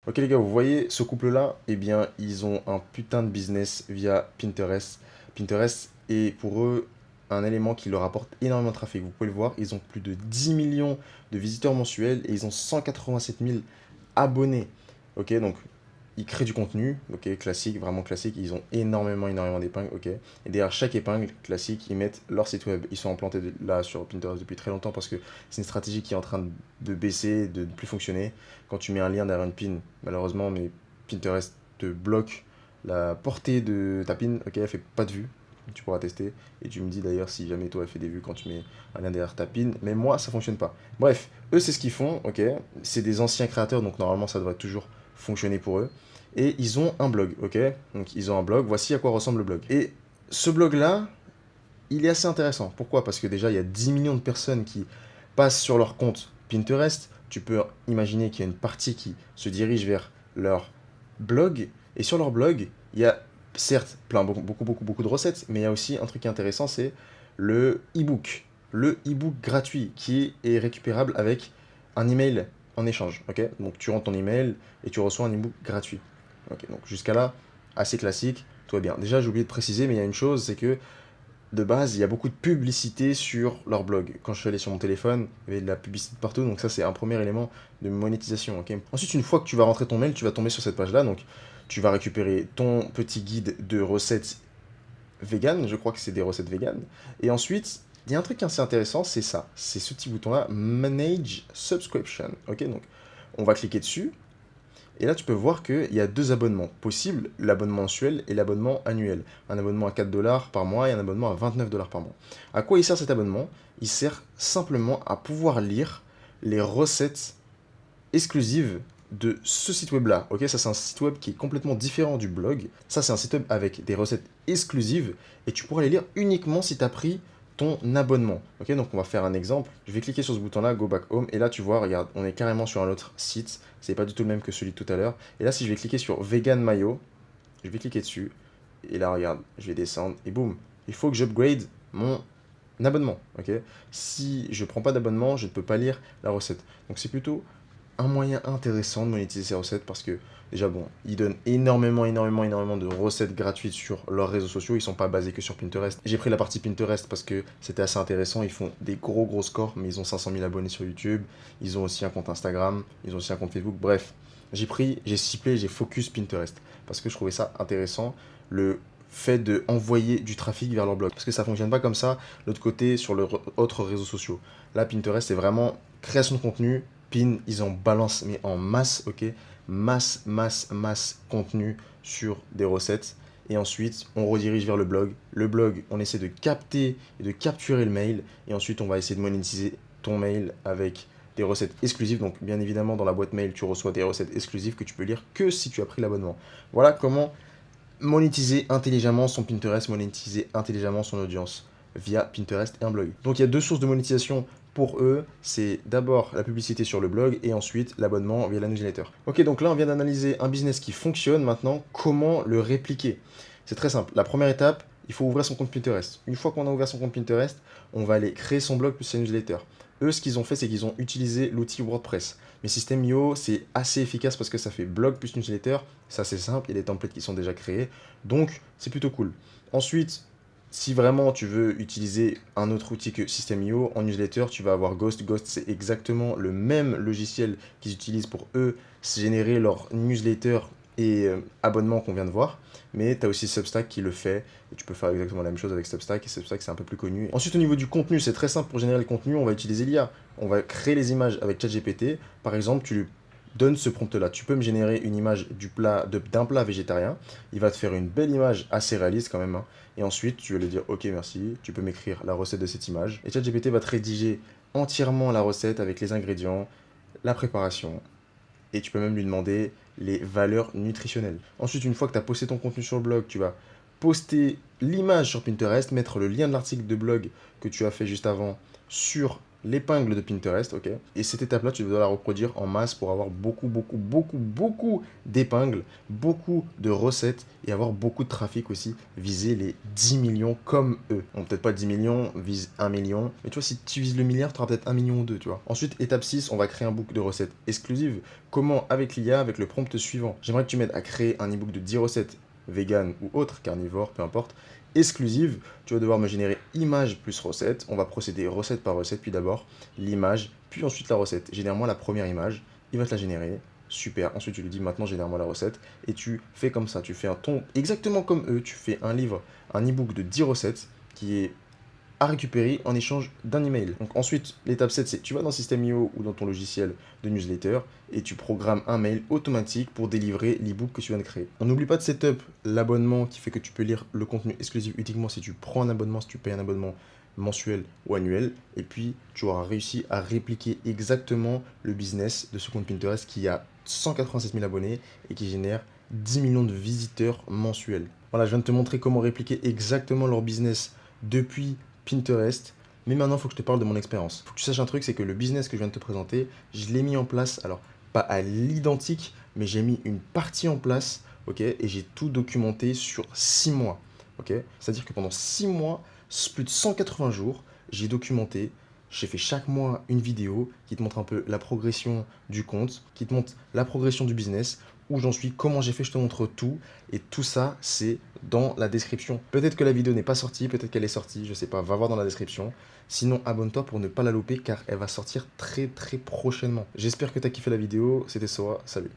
Ok les gars, vous voyez ce couple-là? Eh bien, ils ont un putain de business via Pinterest. Pinterest est pour eux un élément qui leur apporte énormément de trafic. Vous pouvez le voir, ils ont plus de 10 millions de visiteurs mensuels et ils ont 187 000 abonnés. Ok, donc ils créent du contenu, ok, classique, vraiment classique. Ils ont énormément d'épingles, ok. Et derrière chaque épingle classique, ils mettent leur site web. Ils sont implantés là sur Pinterest depuis très longtemps parce que c'est une stratégie qui est en train de baisser, de ne plus fonctionner. Quand tu mets un lien derrière une pin, malheureusement, mais Pinterest te bloque la portée de ta pin, ok, elle fait pas de vues. Tu pourras tester. Et tu me dis d'ailleurs si jamais toi elle fait des vues quand tu mets un lien derrière ta pin. Mais moi, ça fonctionne pas. Bref, eux, c'est ce qu'ils font, ok. C'est des anciens créateurs, donc normalement, ça devrait toujours fonctionner pour eux. Et ils ont un blog, ok. Donc ils ont un blog. Voici à quoi ressemble le blog. Et ce blog-là, il est assez intéressant. Pourquoi? Parce que déjà, il y a 10 millions de personnes qui passent sur leur compte Pinterest. Tu peux imaginer qu'il y a une partie qui se dirige vers leur blog. Et sur leur blog, il y a certes beaucoup de recettes, mais il y a aussi un truc intéressant, c'est le e-book. Le e-book gratuit qui est récupérable avec un email en échange. Ok, donc tu rentres ton email et tu reçois un e-book gratuit. Ok, donc jusqu'à là, assez classique, tout va bien. Déjà, j'ai oublié de préciser, mais il y a une chose, c'est que de base, il y a beaucoup de publicité sur leur blog. Quand je suis allé sur mon téléphone, il y avait de la publicité partout, donc ça c'est un premier élément de monétisation. Ok. Ensuite, une fois que tu vas rentrer ton mail, tu vas tomber sur cette page-là, donc tu vas récupérer ton petit guide de recettes vegan, je crois que c'est des recettes vegan. Et ensuite, il y a un truc assez intéressant, c'est ça, c'est ce petit bouton-là, Manage Subscription. Ok, donc on va cliquer dessus, et là, tu peux voir qu'il y a deux abonnements possibles, l'abonnement mensuel et l'abonnement annuel. Un abonnement à 4 dollars par mois et un abonnement à 29 dollars par mois. À quoi il sert cet abonnement? Il sert simplement à pouvoir lire les recettes exclusives de ce site web là. Ok, ça c'est un site web qui est complètement différent du blog. Ça c'est un site web avec des recettes exclusives et tu pourras les lire uniquement si tu as pris ton abonnement. Ok, donc on va faire un exemple. Je vais cliquer sur ce bouton là, Go Back Home, et là tu vois, regarde, on est carrément sur un autre site. C'est pas du tout le même que celui de tout à l'heure. Et là, si je vais cliquer sur Vegan Mayo, je vais cliquer dessus. Et là, regarde, je vais descendre et boum, il faut que j'upgrade mon abonnement. Ok, si je prends pas d'abonnement, je ne peux pas lire la recette. Donc c'est plutôt un moyen intéressant de monétiser ces recettes parce que déjà bon, ils donnent énormément de recettes gratuites sur leurs réseaux sociaux, ils sont pas basés que sur Pinterest. J'ai pris la partie Pinterest parce que c'était assez intéressant, ils font des gros scores, mais ils ont 500 000 abonnés sur YouTube, ils ont aussi un compte Instagram, ils ont aussi un compte Facebook, bref. J'ai ciblé, j'ai focus Pinterest parce que je trouvais ça intéressant, le fait de envoyer du trafic vers leur blog. Parce que ça fonctionne pas comme ça, l'autre côté, sur les autres réseaux sociaux. Là, Pinterest, c'est vraiment création de contenu, pin, ils en balancent, mais en masse, ok. Masse contenu sur des recettes. Et ensuite, on redirige vers le blog. Le blog, on essaie de capter et de capturer le mail. Et ensuite, on va essayer de monétiser ton mail avec des recettes exclusives. Donc, bien évidemment, dans la boîte mail, tu reçois des recettes exclusives que tu peux lire que si tu as pris l'abonnement. Voilà comment monétiser intelligemment son Pinterest, monétiser intelligemment son audience via Pinterest et un blog. Donc il y a deux sources de monétisation pour eux, c'est d'abord la publicité sur le blog et ensuite l'abonnement via la newsletter. Ok, donc là on vient d'analyser un business qui fonctionne, maintenant comment le répliquer? C'est très simple, la première étape, il faut ouvrir son compte Pinterest. Une fois qu'on a ouvert son compte Pinterest, on va aller créer son blog plus sa newsletter. Eux, ce qu'ils ont fait, c'est qu'ils ont utilisé l'outil WordPress. Mais System.io, c'est assez efficace parce que ça fait blog plus newsletter. Ça, c'est simple, il y a des templates qui sont déjà créés. Donc, c'est plutôt cool. Ensuite, si vraiment tu veux utiliser un autre outil que System.io, en newsletter, tu vas avoir Ghost. Ghost, c'est exactement le même logiciel qu'ils utilisent pour eux générer leur newsletter et abonnement qu'on vient de voir. Mais tu as aussi Substack qui le fait. Et tu peux faire exactement la même chose avec Substack. Et Substack, c'est un peu plus connu. Ensuite, au niveau du contenu, c'est très simple. Pour générer le contenu, on va utiliser l'IA. On va créer les images avec ChatGPT. Par exemple, tu lui donnes ce prompt-là. Tu peux me générer une image d'un plat végétarien. Il va te faire une belle image assez réaliste quand même, hein. Et ensuite, tu vas lui dire OK, merci. Tu peux m'écrire la recette de cette image. Et ChatGPT va te rédiger entièrement la recette avec les ingrédients, la préparation. Et tu peux même lui demander les valeurs nutritionnelles. Ensuite, une fois que tu as posté ton contenu sur le blog, tu vas poster l'image sur Pinterest, mettre le lien de l'article de blog que tu as fait juste avant sur l'épingle de Pinterest, ok? Et cette étape-là, tu dois la reproduire en masse pour avoir beaucoup d'épingles, beaucoup de recettes et avoir beaucoup de trafic aussi. Viser les 10 millions comme eux. Bon, peut-être pas 10 millions, vise 1 million. Mais tu vois, si tu vises le milliard, tu auras peut-être 1 million ou 2, tu vois. Ensuite, étape 6, on va créer un book de recettes exclusives. Comment? Avec l'IA, avec le prompt suivant. J'aimerais que tu m'aides à créer un ebook de 10 recettes vegan ou autre, carnivore, peu importe, exclusive. Tu vas devoir me générer image plus recette. On va procéder recette par recette, puis d'abord l'image, puis ensuite la recette. Génère-moi la première image, il va te la générer. Super. Ensuite, tu lui dis maintenant génère-moi la recette et tu fais comme ça. Tu fais un ton exactement comme eux. Tu fais un livre, un ebook de 10 recettes qui est à récupérer en échange d'un email. Donc ensuite, l'étape 7, c'est tu vas dans System.io ou dans ton logiciel de newsletter et tu programmes un mail automatique pour délivrer l'ebook que tu viens de créer. On n'oublie pas de setup l'abonnement qui fait que tu peux lire le contenu exclusif uniquement si tu prends un abonnement, si tu payes un abonnement mensuel ou annuel. Et puis, tu auras réussi à répliquer exactement le business de ce compte Pinterest qui a 187 000 abonnés et qui génère 10 millions de visiteurs mensuels. Voilà, je viens de te montrer comment répliquer exactement leur business depuis Pinterest. Mais maintenant, il faut que je te parle de mon expérience. Il faut que tu saches un truc, c'est que le business que je viens de te présenter, je l'ai mis en place, alors pas à l'identique, mais j'ai mis une partie en place, ok, et j'ai tout documenté sur 6 mois, ok. C'est-à-dire que pendant 6 mois, plus de 180 jours, j'ai documenté, j'ai fait chaque mois une vidéo qui te montre un peu la progression du compte, qui te montre la progression du business, où j'en suis, comment j'ai fait, je te montre tout. Et tout ça, c'est dans la description. Peut-être que la vidéo n'est pas sortie, peut-être qu'elle est sortie, je sais pas, va voir dans la description. Sinon, abonne-toi pour ne pas la louper car elle va sortir très prochainement. J'espère que tu as kiffé la vidéo, c'était Sora, salut.